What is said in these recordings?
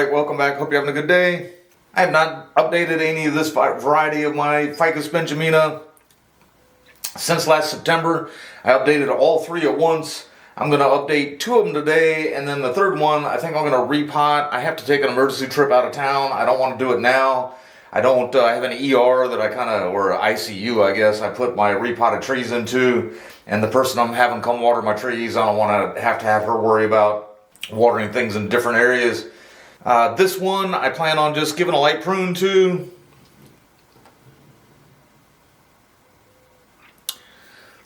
Alright, welcome back. Hope you're having a good day. I have not updated any of this variety of my Ficus Benjamina since last September. I updated all three at once. I'm going to update two of them today, and then the third one I think I'm going to repot. I have to take an emergency trip out of town. I don't want to do it now. I have an ER that or ICU, I guess, I put my repotted trees into, and the person I'm having come water my trees, I don't want to have her worry about watering things in different areas. This one I plan on just giving a light prune to.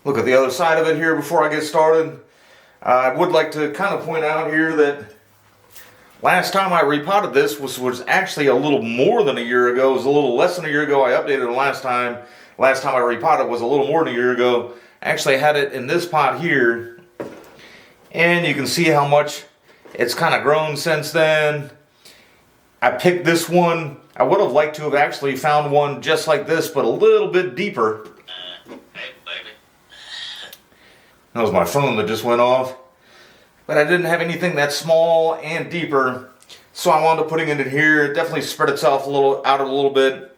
Look at the other side of it here before I get started. I would like to kind of point out here that last time I repotted this was actually a little more than a year ago. It was a little less than a year ago. I updated it last time. Last time I repotted was a little more than a year ago. Actually, I had it in this pot here, and you can see how much it's kind of grown since then. I picked this one. I would have liked to have actually found one just like this, but a little bit deeper. Hey, baby. That was my phone that just went off. But I didn't have anything that small and deeper, so I wound up putting it in here. It definitely spread itself out a little bit.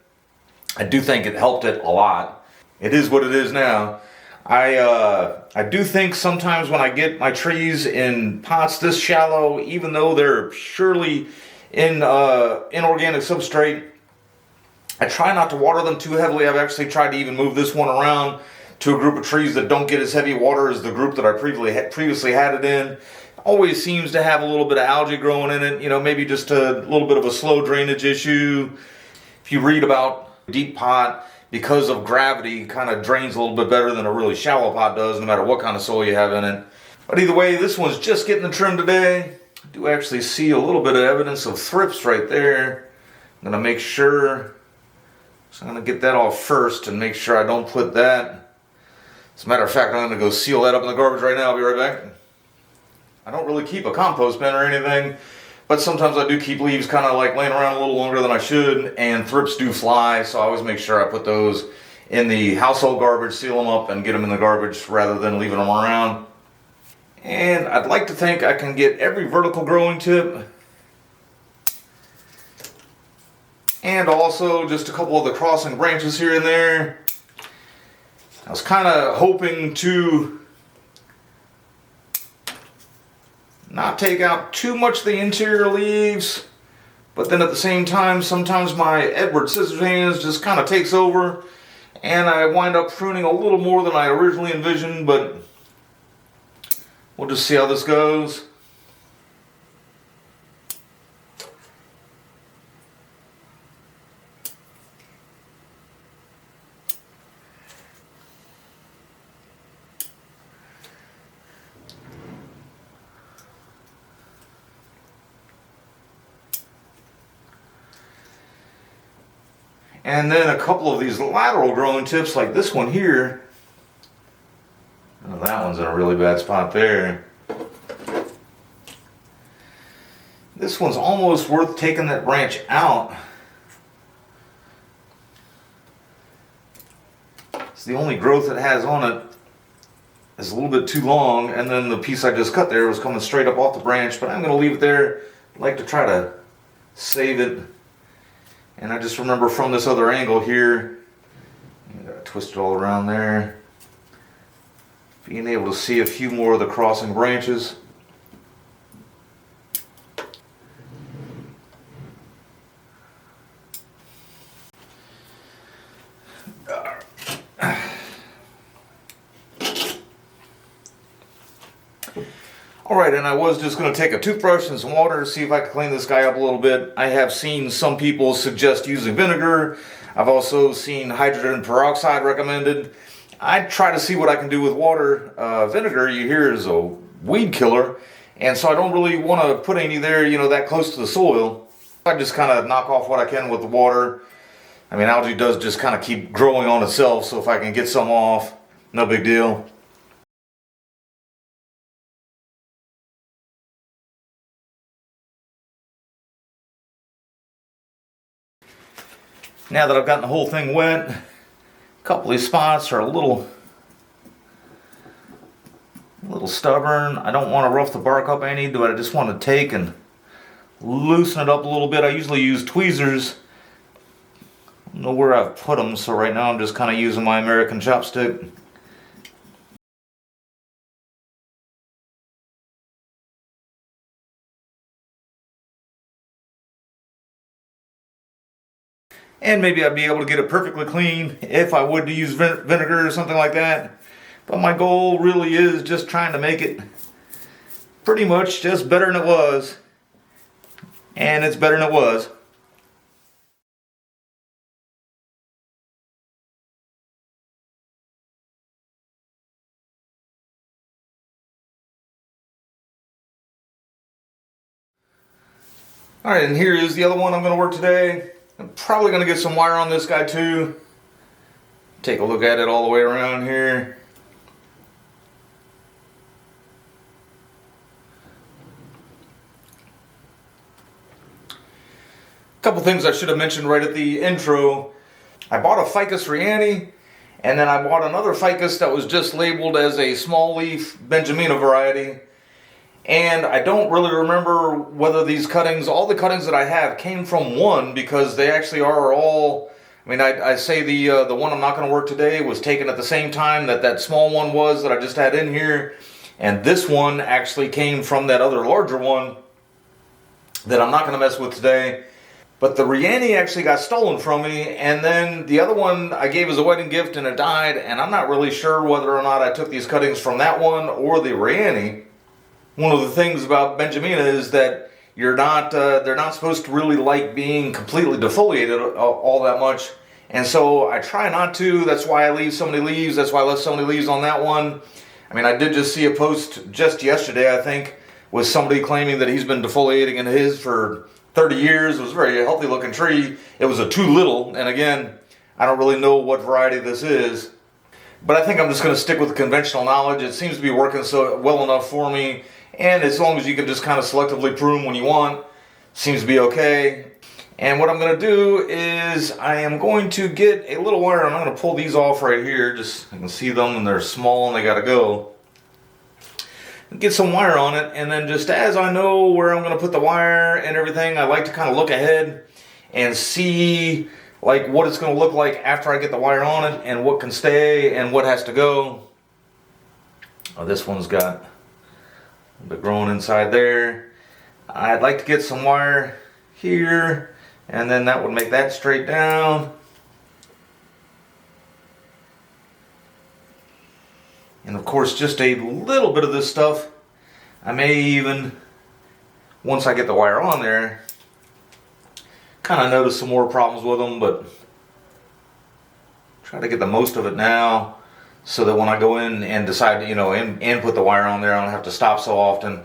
I do think it helped it a lot. It is what it is now. I do think sometimes when I get my trees in pots this shallow, even though they're surely in inorganic substrate, I try not to water them too heavily. I've actually tried to even move this one around to a group of trees that don't get as heavy water as the group that I previously had it in. Always seems to have a little bit of algae growing in it, maybe just a little bit of a slow drainage issue. If you read about deep pot, because of gravity, kind of drains a little bit better than a really shallow pot does, no matter what kind of soil you have in it. But either way, this one's just getting the trim today. I do actually see a little bit of evidence of thrips right there. I'm going to make sure, so I'm going to get that off first and make sure I don't put that. As a matter of fact, I'm going to go seal that up in the garbage right now. I'll be right back. I don't really keep a compost bin or anything, but sometimes I do keep leaves kind of like laying around a little longer than I should, and thrips do fly, so I always make sure I put those in the household garbage, seal them up, and get them in the garbage rather than leaving them around. And I'd like to think I can get every vertical growing tip, and also just a couple of the crossing branches here and there. I was kind of hoping to not take out too much of the interior leaves, but then at the same time, sometimes my Edward Scissorhands just kind of takes over, and I wind up pruning a little more than I originally envisioned, but we'll just see how this goes. And then a couple of these lateral growing tips like this one here. Oh, that one's in a really bad spot there. This one's almost worth taking that branch out. It's the only growth it has on it is a little bit too long, and then the piece I just cut there was coming straight up off the branch, but I'm going to leave it there. I'd like to try to save it. And I just remember from this other angle here, twist it all around there, being able to see a few more of the crossing branches. Alright, and I was just going to take a toothbrush and some water to see if I could clean this guy up a little bit. I have seen some people suggest using vinegar. I've also seen hydrogen peroxide recommended. I try to see what I can do with water. Vinegar, you hear, is a weed killer, and so I don't really want to put any there, that close to the soil. I just kind of knock off what I can with the water. I mean, algae does just kind of keep growing on itself, so if I can get some off, no big deal. Now that I've gotten the whole thing wet, a couple of these spots are a little stubborn. I don't want to rough the bark up any, but I just want to take and loosen it up a little bit. I usually use tweezers. I don't know where I've put them, so right now I'm just kind of using my American chopstick. And maybe I'd be able to get it perfectly clean if I would to use vinegar or something like that. But my goal really is just trying to make it pretty much just better than it was. And it's better than it was. Alright, and here is the other one I'm going to work today. I'm probably going to get some wire on this guy too. Take a look at it all the way around here. A couple things I should have mentioned right at the intro. I bought a Ficus Rianne, and then I bought another Ficus that was just labeled as a small leaf Benjamina variety. And I don't really remember whether these cuttings, all the cuttings that I have came from one, because they actually are all, I mean, I say the one I'm not going to work today was taken at the same time that that small one was that I just had in here. And this one actually came from that other larger one that I'm not going to mess with today. But the Rianne actually got stolen from me, and then the other one I gave as a wedding gift and it died, and I'm not really sure whether or not I took these cuttings from that one or the Rianne. One of the things about Benjamina is that they're not supposed to really like being completely defoliated all that much. And so I try not to. That's why I leave so many leaves. That's why I left so many leaves on that one. I mean, I did just see a post just yesterday, I think, with somebody claiming that he's been defoliating in his for 30 years. It was a very healthy looking tree. It was a too little. And again, I don't really know what variety this is. But I think I'm just going to stick with conventional knowledge. It seems to be working so well enough for me. And as long as you can just kind of selectively prune when you want, seems to be okay. And what I'm going to do is I am going to get a little wire. I'm going to pull these off right here. Just you can see them, and they're small and they got to go. Get some wire on it, and then just as I know where I'm going to put the wire and everything, I like to kind of look ahead and see like what it's going to look like after I get the wire on it, and what can stay and what has to go. Oh, this one's got a bit growing inside there. I'd like to get some wire here, and then that would make that straight down. And of course, just a little bit of this stuff. I may even, once I get the wire on there, kind of notice some more problems with them, but try to get the most of it now so that when I go in and decide to, and put the wire on there, I don't have to stop so often.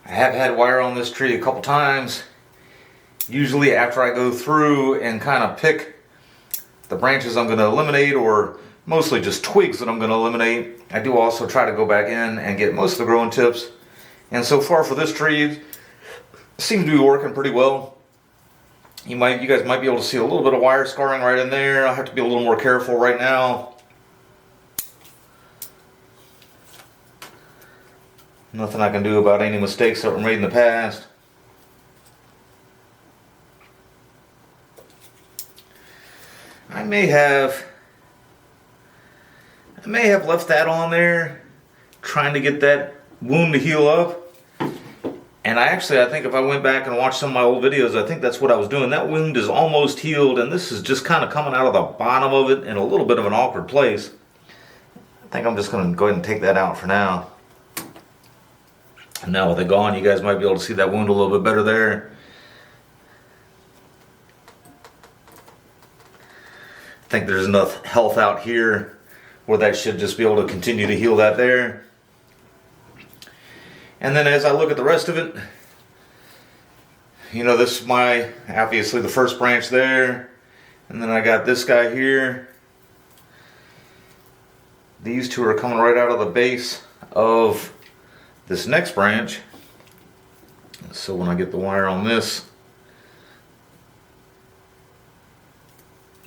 I have had wire on this tree a couple times. Usually after I go through and kind of pick the branches I'm going to eliminate, or mostly just twigs that I'm going to eliminate, I do also try to go back in and get most of the growing tips. And so far for this tree, it seems to be working pretty well. You guys might be able to see a little bit of wire scarring right in there. I'll have to be a little more careful right now. Nothing I can do about any mistakes that were made in the past. I may have left that on there, trying to get that wound to heal up. And I think if I went back and watched some of my old videos, I think that's what I was doing. That wound is almost healed, and this is just kind of coming out of the bottom of it in a little bit of an awkward place. I think I'm just going to go ahead and take that out for now. And now with it gone, you guys might be able to see that wound a little bit better there. I think there's enough health out here where that should just be able to continue to heal that there. And then as I look at the rest of it, this is obviously the first branch there. And then I got this guy here. These two are coming right out of the base of this next branch. So when I get the wire on this,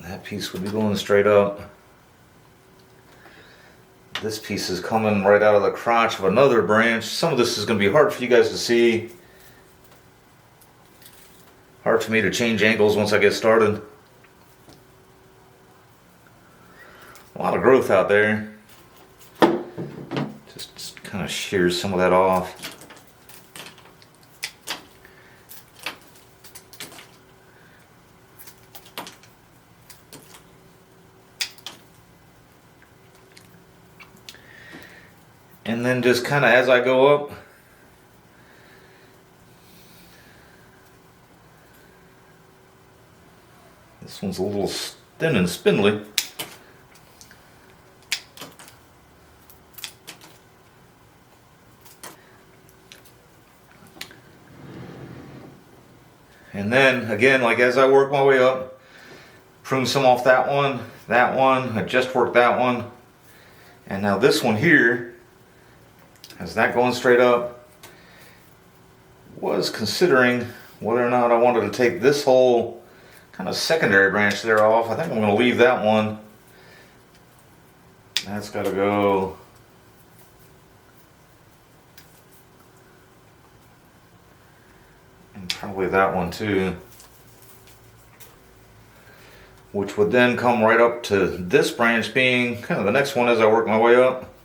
That piece would be going straight up. This piece is coming right out of the crotch of another branch. Some of this is going to be hard for you guys to see. Hard for me to change angles once I get started. A lot of growth out there. Just kind of shears some of that off. And then just kind of as I go up, this one's a little thin and spindly. And then again, like as I work my way up, prune some off that one, I just worked that one. And now this one here, as that going straight up, was considering whether or not I wanted to take this whole kind of secondary branch there off. I think I'm going to leave that one. That's got to go. And probably that one too. Which would then come right up to this branch being kind of the next one as I work my way up.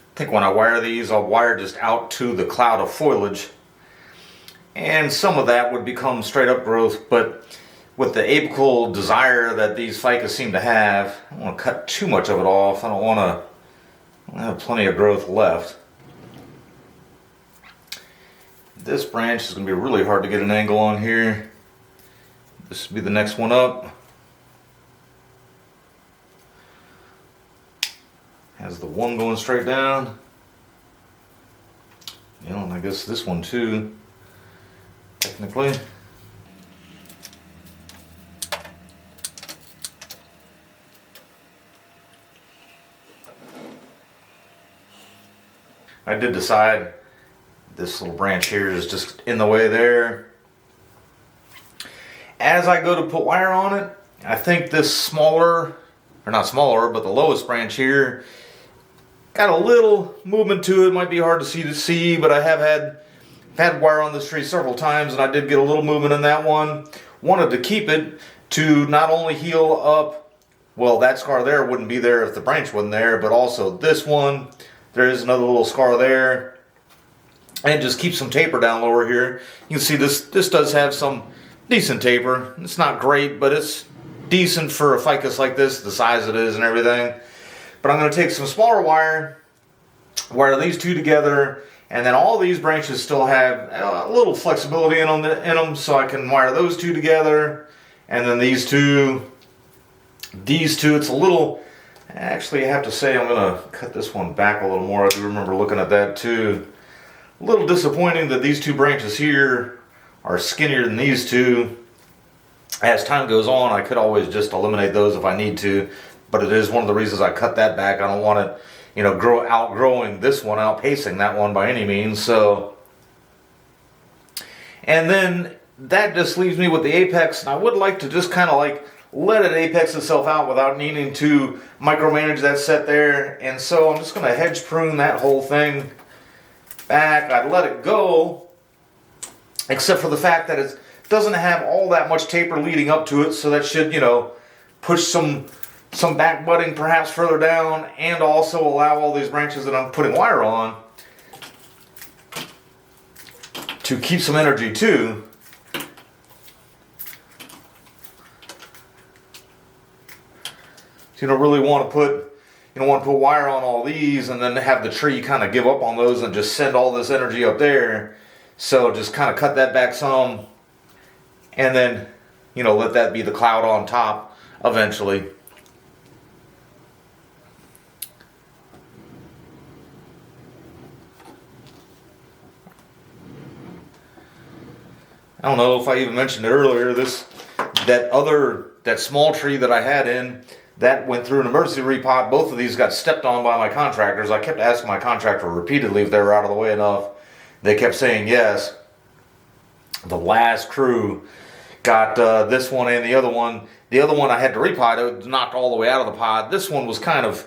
I think when I wire these, I'll wire just out to the cloud of foliage. And some of that would become straight up growth, but with the apical desire that these ficus seem to have, I don't want to cut too much of it off. I don't want to have plenty of growth left. This branch is going to be really hard to get an angle on here. This will be the next one up. Has the one going straight down. You know, and I guess this one too, technically. I did decide this little branch here is just in the way there. As I go to put wire on it, I think this smaller, or not smaller, but the lowest branch here got a little movement to it. Might be hard to see, but I have had wire on this tree several times, and I did get a little movement in that one. Wanted to keep it to not only heal up, well, that scar there wouldn't be there if the branch wasn't there, but also this one, there is another little scar there, and just keep some taper down lower here. You can see this does have some decent taper. It's not great, but it's decent for a ficus like this, the size it is and everything. But I'm going to take some smaller wire these two together, and then all these branches still have a little flexibility in them, so I can wire those two together. And then these two, it's a little, actually I have to say I'm going to cut this one back a little more. I do remember looking at that too. A little disappointing that these two branches here are skinnier than these two. As time goes on, I could always just eliminate those if I need to. But it is one of the reasons I cut that back. I don't want it, you know, outgrowing this one, outpacing that one by any means. So, and then that just leaves me with the apex, and I would like to just kind of like let it apex itself out without needing to micromanage that set there. And so I'm just going to hedge prune that whole thing back. I'd let it go, except for the fact that it doesn't have all that much taper leading up to it, so that should, you know, push some back budding perhaps further down, and also allow all these branches that I'm putting wire on to keep some energy too. So you don't really want to put wire on all these and then have the tree kind of give up on those and just send all this energy up there. So just kind of cut that back some, and then, you know, let that be the cloud on top eventually. I don't know if I even mentioned it earlier, that small tree that I had in, that went through an emergency repot. Both of these got stepped on by my contractors. I kept asking my contractor repeatedly if they were out of the way enough. They kept saying yes. The last crew got this one and the other one. The other one I had to repot. It was knocked all the way out of the pod. This one was it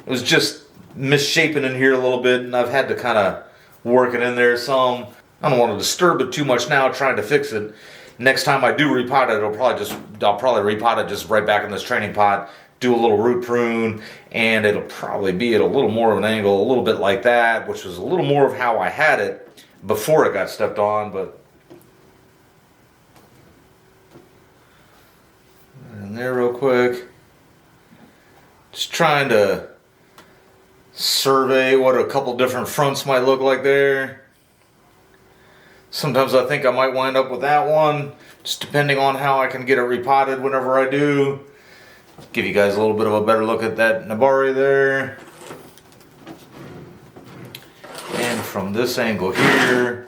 was just misshapen in here a little bit, and I've had to kind of work it in there some. I don't want to disturb it too much now trying to fix it. Next time I do repot it, I'll probably repot it just right back in this training pot, do a little root prune, and it'll probably be at a little more of an angle, a little bit like that, which was a little more of how I had it before it got stepped on. But in there real quick, just trying to survey what a couple different fronts might look like there. Sometimes I think I might wind up with that one, just depending on how I can get it repotted whenever I do. Give you guys a little bit of a better look at that Nabari there. And from this angle here,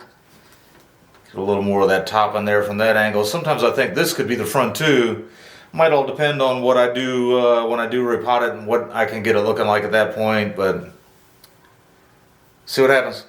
get a little more of that top in there from that angle. Sometimes I think this could be the front too. Might all depend on what I do when I do repot it and what I can get it looking like at that point, but see what happens.